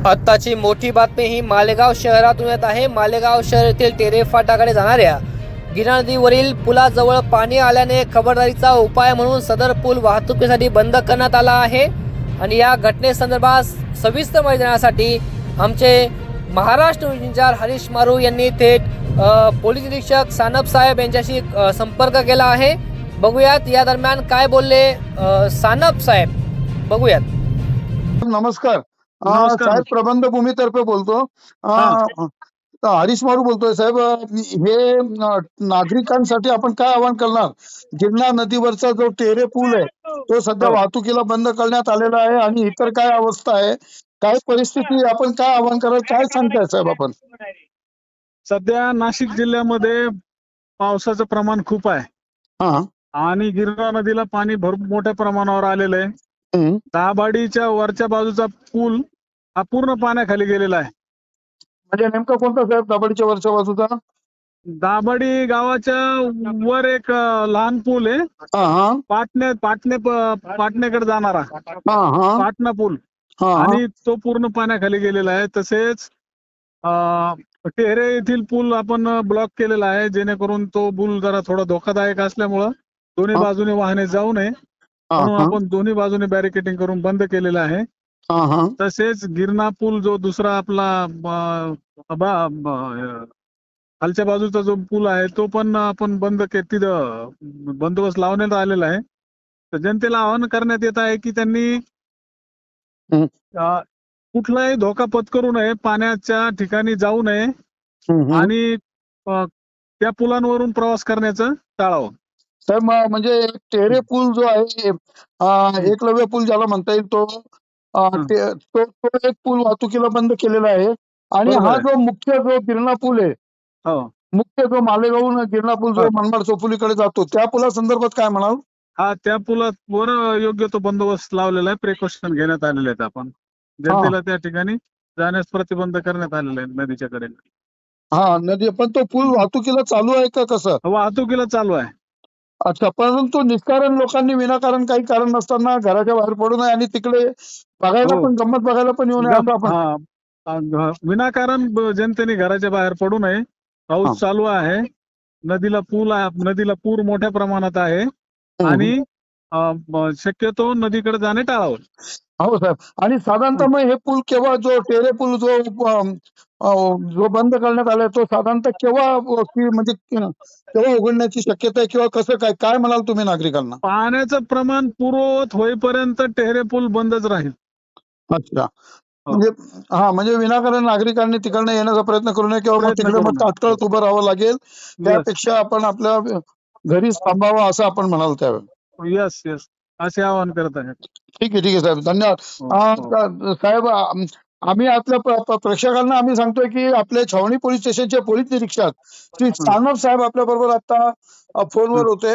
आत्ताची मोठी बातमी ही मालेगाव शहरातून येत आहे। मालेगाव शहर येथील टेरे फाटाकडे जाणाऱ्या गिरणा नदीवरील पुलाजवळ पाणी आल्याने खबरदारीचा उपाय म्हणून सदर पूल वाहतुकीसाठी बंद करण्यात आला आहे। आणि या घटनेसंदर्भात सविस्तर माहिती देण्यासाठी आमचे महाराष्ट्र इंचार्ज हरीश मारू यांनी थेट पोलीस निरीक्षक सानप साहेब यांच्याशी संपर्क केला आहे। बघूयात या दरम्यान काय बोलले सानप साहेब, बघूयात। नमस्कार नमस्कार साहेब, प्रबंध भूमीतर्फे बोलतो। हरीश मारू बोलतोय साहेब। हे नागरिकांसाठी आपण काय आवाहन करणार? गिरणा नदीवरचा जो टेरे पूल आहे तो सध्या वाहतुकीला बंद करण्यात आलेला आहे आणि इतर काय अवस्था आहे, काय परिस्थिती, आपण काय आवाहन कराल, काय सांगताय साहेब आपण? सध्या नाशिक जिल्ह्यामध्ये पावसाचं प्रमाण खूप आहे आणि गिरणा नदीला पाणी भरपूर मोठ्या प्रमाणावर आलेलं आहे। दाभाडीच्या वरच्या बाजूचा पूल हा पूर्ण पाण्याखाली गेलेला आहे। म्हणजे नेमका कोणता साहेब? दाभाडीच्या वरच्या बाजूचा दाभाडी गावाच्या वर एक लहान पूल आहे, पाटण्याकडे जाणारा पाटणा पूल, आणि तो पूर्ण पाण्याखाली गेलेला आहे। तसेच टेहरे येथील पूल आपण ब्लॉक केलेला आहे, जेणेकरून तो पूल जरा थोडा धोकादायक असल्यामुळं दोन्ही बाजूने वाहने जाऊ नये म्हणून आपण दोन्ही बाजूने बॅरिकेडिंग करून बंद केलेलं आहे। तसेच गिरणा पूल जो दुसरा आपला खालच्या बाजूचा जो पूल आहे तो पण आपण बंद तिथं बंदोबस्त लावण्यात आलेला आहे। तर जनतेला आवाहन करण्यात येत आहे की त्यांनी कुठलाही धोका पत्करू नये, पाण्याच्या ठिकाणी जाऊ नये आणि त्या पुलांवरून प्रवास करण्याचं टाळावं। साहेब, म्हणजे टेरे पूल जो आहे, एकलव्य पूल ज्याला म्हणता येईल, तो एक पूल वाहतुकीला बंद केलेला आहे। आणि हा जो मुख्य जो गिरणा पूल आहे, मुख्य जो मालेगावहून गिरणा पूल जो मनमाड चौफुलीकडे जातो, त्या पुला संदर्भात काय म्हणाल? त्या पुलावर योग्य तो बंदोबस्त लावलेला आहे, प्रिकॉशन घेण्यात आलेले आहेत। आपण जनतेला त्या ठिकाणी जाण्यास प्रतिबंध करण्यात आलेला आहे नदीच्या कडेला। नदी, पण तो पूल वाहतुकीला चालू आहे का कसं? वाहतुकीला चालू आहे। अच्छा, परंतु निष्कारण लोकांनी विनाकारण काही कारण नसताना घराच्या बाहेर पडू नये आणि तिकडे बघायला पण, गंमत बघायला पण येऊ नये असं आपण विनाकारण जनतेने घराच्या बाहेर पडू नये। पाऊस चालू आहे, नदीला पूर मोठ्या प्रमाणात आहे आणि शक्यतो नदीकडे जाणे टाळावं। हो साहेब, आणि साधारणतः मग हे पूल केव्हा, जो टेरे पूल जो बंद करण्यात आलाय, तो साधारणतः केव्हा, म्हणजे केव्हा उघडण्याची शक्यता आहे किंवा कसं काय, काय म्हणाल तुम्ही नागरिकांना? पाण्याचं प्रमाण पूर्ववत होईपर्यंत टेहरे पूल बंदच राहील। अच्छा, म्हणजे विनाकारण नागरिकांनी तिकडनं येण्याचा प्रयत्न करू नये किंवा मग तिकडे मग तात्काळ उभं राहावं लागेल, त्यापेक्षा आपण आपल्या घरीच थांबावं असं आपण म्हणाल त्यावेळी? यस, असे आवाहन करत आहे। ठीक आहे साहेब, धन्यवाद। साहेब, आम्ही आपल्या प्रेक्षकांना आम्ही सांगतोय की आपले छावणी पोलीस स्टेशनचे पोलीस निरीक्षक श्री सानप साहेब आपल्या बरोबर आता फोनवर होते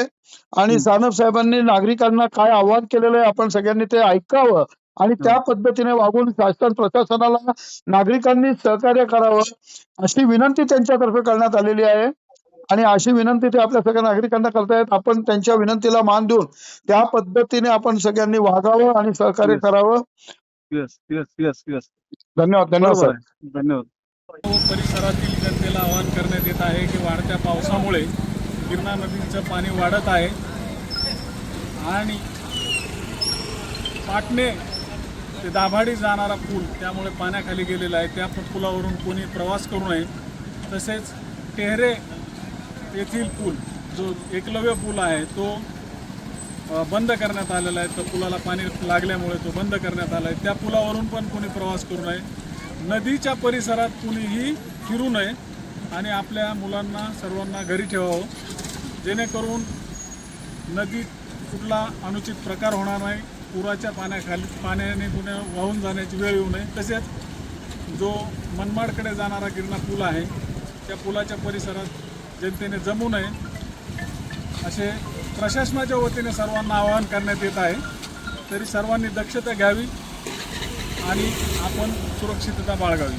आणि सानप साहेबांनी नागरिकांना काय आवाहन केलेलं आहे आपण सगळ्यांनी ते ऐकावं आणि त्या पद्धतीने वागून शासन प्रशासनाला नागरिकांनी सहकार्य करावं अशी विनंती त्यांच्यातर्फे करण्यात आलेली आहे। आणि अशी विनंती ते आपल्या सगळ्या नागरिकांना करतायत। आपण त्यांच्या विनंतीला मान देऊन त्या पद्धतीने आपण सगळ्यांनी वागावं आणि सहकार्य करावं। यस, धन्यवाद सर। धन्यवाद। परिसरातील जनतेला आवाहन करण्यात येत आहे की वाढत्या पावसामुळे गिरणा नदीचं पाणी वाढत आहे आणि पाटणे ते दाभाडी जाणारा पूल त्यामुळे पाण्याखाली गेलेला आहे, त्या पुलावरून कोणी प्रवास करू नये। तसेच टेहरे येथील पूल जो एकलव्य पूल आहे तो बंद करण्यात आलेला आहे। तर पुलाला पाणी लागल्यामुळे तो बंद करण्यात आला आहे, त्या पुलावरून पण कोणी प्रवास करू नये। नदीच्या परिसरात कुणीही फिरू नये आणि आपल्या मुलांना सर्वांना घरी ठेवावं, जेणेकरून नदीत कुठला अनुचित प्रकार होणार नाही, पुराच्या पाण्याने कुणा वाहून जाण्याची वेळ येऊ नये। तसेच जो मनमाडकडे जाणारा गिरणा पूल आहे त्या पुलाच्या परिसरात जनतेने जमू नये असे प्रशासनाच्या वतीने सर्वांना आवाहन करण्यात येत आहे। तरी सर्वांनी दक्षता घ्यावी आणि आपण सुरक्षितता बाळगावी।